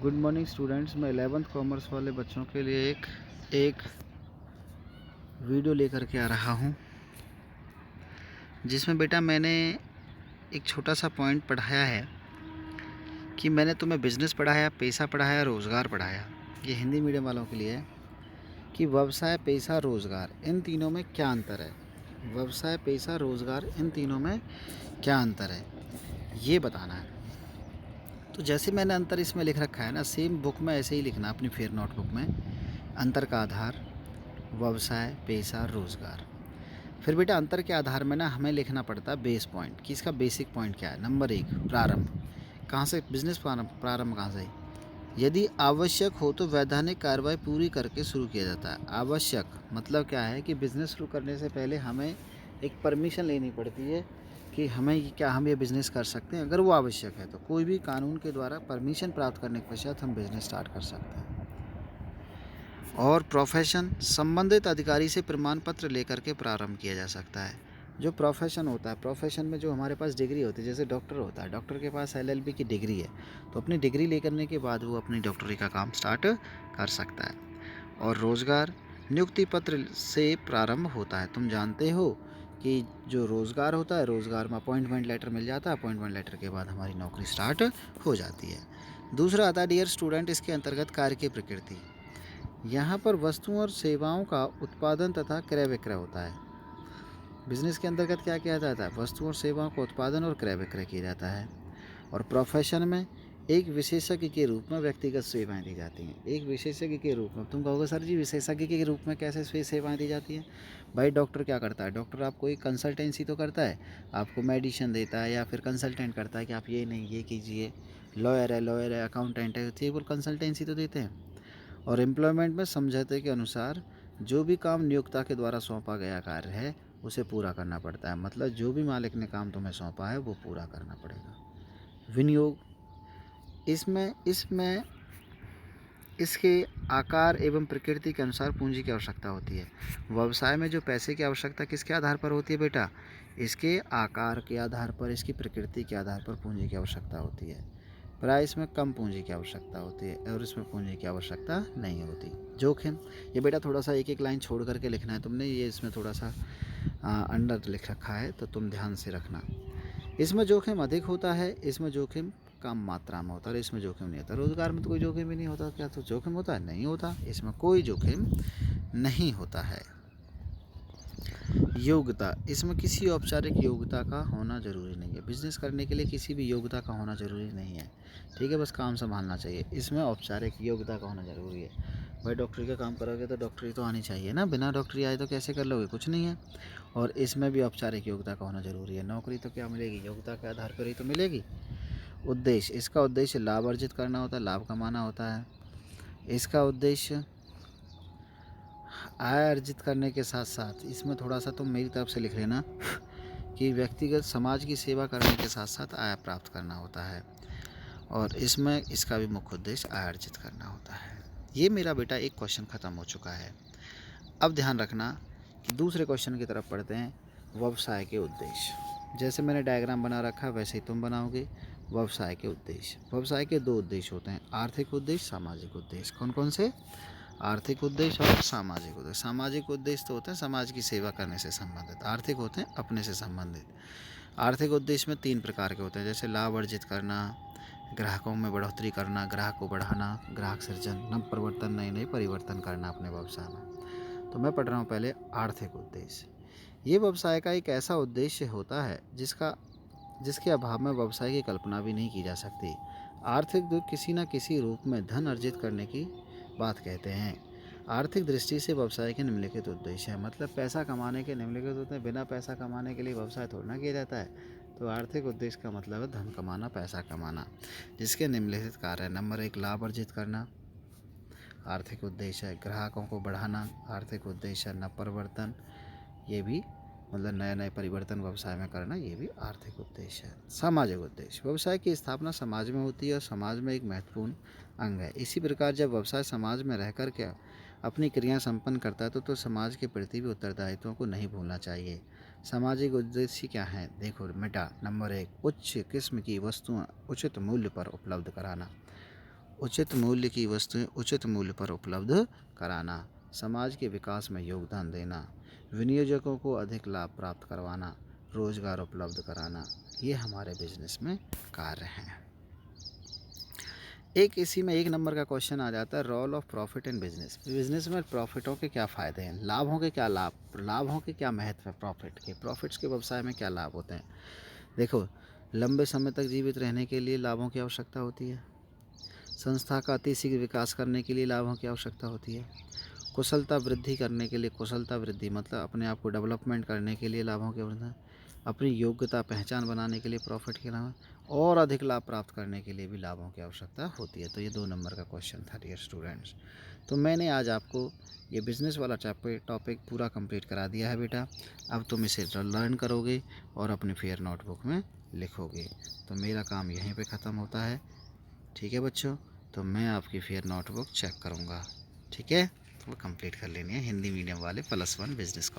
Good morning students. मैं 11th commerce वाले बच्चों के लिए एक वीडियो लेकर के आ रहा हूँ, जिसमें बेटा मैंने एक छोटा सा पॉइंट पढ़ाया है कि मैंने तुम्हें बिज़नेस पढ़ाया, पैसा पढ़ाया, रोज़गार पढ़ाया। ये हिंदी मीडियम वालों के लिए है कि व्यवसाय, पैसा, रोज़गार, इन तीनों में क्या अंतर है। व्यवसाय, पैसा, रोज़गार, इन तीनों में क्या अंतर है, ये बताना है। तो जैसे मैंने अंतर इसमें लिख रखा है ना, सेम बुक में ऐसे ही लिखना अपनी फेयर नोटबुक में। अंतर का आधार व्यवसाय, पैसा, रोज़गार। फिर बेटा अंतर के आधार में ना हमें लिखना पड़ता है बेस पॉइंट कि इसका बेसिक पॉइंट क्या है। नंबर 1, प्रारंभ। कहाँ से बिजनेस प्रारंभ कहाँ से? यदि आवश्यक हो तो वैधानिक कार्रवाई पूरी करके शुरू किया जाता है। आवश्यक मतलब क्या है कि बिज़नेस शुरू करने से पहले हमें एक परमिशन लेनी पड़ती है कि हम ये बिज़नेस कर सकते हैं। अगर वो आवश्यक है तो कोई भी कानून के द्वारा परमिशन प्राप्त करने के पश्चात हम बिज़नेस स्टार्ट कर सकते हैं। और प्रोफेशन, संबंधित अधिकारी से प्रमाण पत्र लेकर के प्रारंभ किया जा सकता है। जो प्रोफेशन होता है, प्रोफेशन में जो हमारे पास डिग्री होती है, जैसे डॉक्टर होता है, डॉक्टर के पास LLB की डिग्री है, तो अपनी डिग्री ले करने के बाद वो अपनी डॉक्टरी का काम स्टार्ट कर सकता है। और रोज़गार, नियुक्ति पत्र से प्रारंभ होता है। तुम जानते हो कि जो रोज़गार होता है, रोज़गार में अपॉइंटमेंट लेटर मिल जाता है, अपॉइंटमेंट लेटर के बाद हमारी नौकरी स्टार्ट हो जाती है। दूसरा आता है डियर स्टूडेंट, इसके अंतर्गत कार्य की प्रकृति। यहाँ पर वस्तुओं और सेवाओं का उत्पादन तथा क्रय विक्रय होता है। बिजनेस के अंतर्गत क्या किया जाता है? वस्तुओं और सेवाओं का उत्पादन और क्रय विक्रय किया जाता है। और प्रोफेशन में एक विशेषज्ञ के रूप में व्यक्तिगत सेवाएं दी जाती हैं। एक विशेषज्ञ के रूप में, तुम कहोगे सर जी विशेषज्ञ के रूप में कैसे सेवाएं दी जाती हैं? भाई डॉक्टर क्या करता है? डॉक्टर आपको एक कंसल्टेंसी तो करता है, आपको मेडिसिन देता है या फिर कंसल्टेंट करता है कि आप ये नहीं ये कीजिए। लॉयर है, अकाउंटेंट है, केवल कंसल्टेंसी तो देते हैं। और एम्प्लॉयमेंट में समझौते के अनुसार जो भी काम नियोक्ता के द्वारा सौंपा गया कार्य है उसे पूरा करना पड़ता है। मतलब जो भी मालिक ने काम तुम्हें सौंपा है वो पूरा करना पड़ेगा। विनियोग, इसमें इसके आकार एवं प्रकृति के अनुसार पूंजी की आवश्यकता होती है। व्यवसाय में जो पैसे की आवश्यकता किसके आधार पर होती है बेटा? इसके आकार के आधार पर, इसकी प्रकृति के आधार पर पूंजी की आवश्यकता होती है। प्राय इसमें कम पूंजी की आवश्यकता होती है और इसमें पूंजी की आवश्यकता नहीं होती। जोखिम, ये बेटा थोड़ा सा एक लाइन छोड़ करके लिखना है तुमने, ये इसमें थोड़ा सा अंडर लिख रखा है तो तुम ध्यान से रखना। इसमें जोखिम अधिक होता है, इसमें जोखिम कम मात्रा में होता है और इसमें जोखिम नहीं होता। रोजगार में तो कोई जोखिम ही नहीं होता। क्या तो जोखिम होता है? नहीं होता, इसमें कोई जोखिम नहीं होता है। योग्यता, इसमें किसी औपचारिक योग्यता का होना ज़रूरी नहीं है। बिजनेस करने के लिए किसी भी योग्यता का होना ज़रूरी नहीं है, ठीक है, बस काम संभालना चाहिए। इसमें औपचारिक योग्यता का होना ज़रूरी है। भाई डॉक्टरी का काम करोगे तो डॉक्टरी तो आनी चाहिए ना, बिना डॉक्टरी आए तो कैसे कर लोगे? कुछ नहीं है। और इसमें भी औपचारिक योग्यता का होना ज़रूरी है। नौकरी तो क्या मिलेगी? योग्यता के आधार पर ही तो मिलेगी। उद्देश्य, इसका उद्देश्य लाभ अर्जित करना होता है, लाभ कमाना होता है। इसका उद्देश्य आय अर्जित करने के साथ साथ, इसमें थोड़ा सा तुम मेरी तरफ से लिख लेना कि व्यक्तिगत समाज की सेवा करने के साथ साथ आय प्राप्त करना होता है। और इसमें इसका भी मुख्य उद्देश्य आय अर्जित करना होता है। ये मेरा बेटा एक क्वेश्चन ख़त्म हो चुका है। अब ध्यान रखना कि दूसरे क्वेश्चन की तरफ पढ़ते हैं। व्यवसाय के उद्देश्य, जैसे मैंने डायग्राम बना रखा है वैसे ही तुम बनाओगे। व्यवसाय के उद्देश्य, व्यवसाय के 2 उद्देश्य होते हैं, आर्थिक उद्देश्य, सामाजिक उद्देश्य। कौन कौन से? आर्थिक उद्देश्य और सामाजिक उद्देश्य। सामाजिक उद्देश्य तो होते हैं समाज की सेवा करने से संबंधित, आर्थिक होते हैं अपने से संबंधित। आर्थिक उद्देश्य में 3 प्रकार के होते हैं, जैसे लाभ अर्जित करना, ग्राहकों में बढ़ोतरी करना, ग्राहक को बढ़ाना, ग्राहक सृजन, नव परिवर्तन, नए परिवर्तन करना अपने व्यवसाय में। तो मैं पढ़ रहा हूँ पहले आर्थिक उद्देश्य। ये व्यवसाय का एक ऐसा उद्देश्य होता है जिसके अभाव में व्यवसाय की कल्पना भी नहीं की जा सकती। आर्थिक दुख किसी न किसी रूप में धन अर्जित करने की बात कहते हैं। आर्थिक दृष्टि से व्यवसाय के निम्नलिखित उद्देश्य है, मतलब पैसा कमाने के निम्नलिखित होते हैं। बिना पैसा कमाने के लिए व्यवसाय थोड़ा ना किया जाता है। तो आर्थिक उद्देश्य का मतलब है धन कमाना, पैसा कमाना, जिसके निम्नलिखित कार्य है। नंबर 1, लाभ अर्जित करना, आर्थिक उद्देश्य है। ग्राहकों को बढ़ाना, आर्थिक उद्देश्य है। नवपरिवर्तन, ये भी मतलब नए परिवर्तन व्यवसाय में करना, ये भी आर्थिक उद्देश्य है। सामाजिक उद्देश्य, व्यवसाय की स्थापना समाज में होती है और समाज में एक महत्वपूर्ण अंग है। इसी प्रकार जब व्यवसाय समाज में रहकर के अपनी क्रिया संपन्न करता है तो समाज के प्रति भी उत्तरदायित्वों को नहीं भूलना चाहिए। सामाजिक उद्देश्य क्या है? देखो बेटा, नंबर 1, उच्च किस्म की वस्तुएं उचित मूल्य पर उपलब्ध कराना। उचित मूल्य की वस्तुएं उचित मूल्य पर उपलब्ध कराना, समाज के विकास में योगदान देना, विनियोजकों को अधिक लाभ प्राप्त करवाना, रोजगार उपलब्ध कराना, ये हमारे बिजनेस में कार्य हैं। एक इसी में एक नंबर का क्वेश्चन आ जाता है, role of profit in business. Business में प्रॉफिटों के क्या फ़ायदे हैं, लाभों के क्या लाभों के क्या महत्व है, प्रॉफिट्स के व्यवसाय में क्या लाभ होते हैं। देखो, लंबे समय तक जीवित रहने के लिए लाभों की आवश्यकता होती है। संस्था का अतिशीघ्र विकास करने के लिए लाभों की आवश्यकता होती है। कुशलता वृद्धि करने के लिए, कुशलता वृद्धि मतलब अपने आप को डेवलपमेंट करने के लिए लाभों की आवश्यकता है। अपनी योग्यता पहचान बनाने के लिए प्रॉफिट के लाभ, और अधिक लाभ प्राप्त करने के लिए भी लाभों की आवश्यकता होती है। तो ये 2 नंबर का क्वेश्चन था डियर स्टूडेंट्स। तो मैंने आज आपको ये बिज़नेस वाला टॉपिक पूरा कंप्लीट करा दिया है बेटा। अब तुम इसे लर्न करोगे और अपनी फेयर नोटबुक में लिखोगे। तो मेरा काम यहीं पे ख़त्म होता है। ठीक है बच्चों, तो मैं आपकी फेयर नोटबुक चेक करूँगा। ठीक है, तो वो कंप्लीट कर लेनी है, हिंदी मीडियम वाले +1 बिजनेस का।